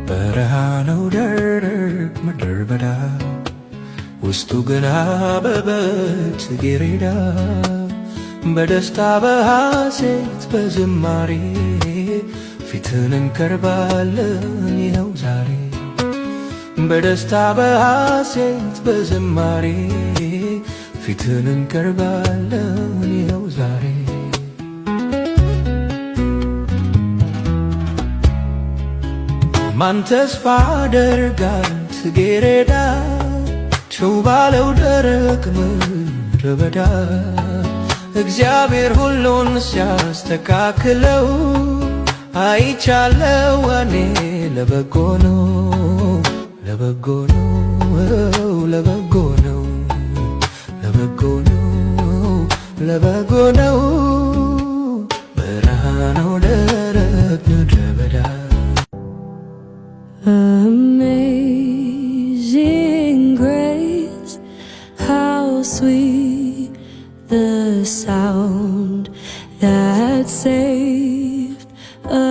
በረሃ ነው ደረቅ ምድረ በዳ ውስጡ ግን አበበ ጽጌረዳ በደስታ በሐሴት በዝማሬ ፊትን እንቀርባለን ይኸው ዛሬ በደስታ በሐሴት በዝማሬ ፊትን እንቀርባለን ይኸው ዛሬ ማን ተስፋ አደርጋል ጽጌረዳ ቸው ባለው ደረቅ ምድረ በዳ እግዚአብሔር ሁሉን ሲያስተካክለው አይቻለው እኔ ለበጎ ነው ለበጎ ነው ለበጎ ነው ለበጎ ነው ለበጎ ነው በረሃ ነው ደረቅ ምድረ በዳ Amazing grace, how sweet the sound that saved a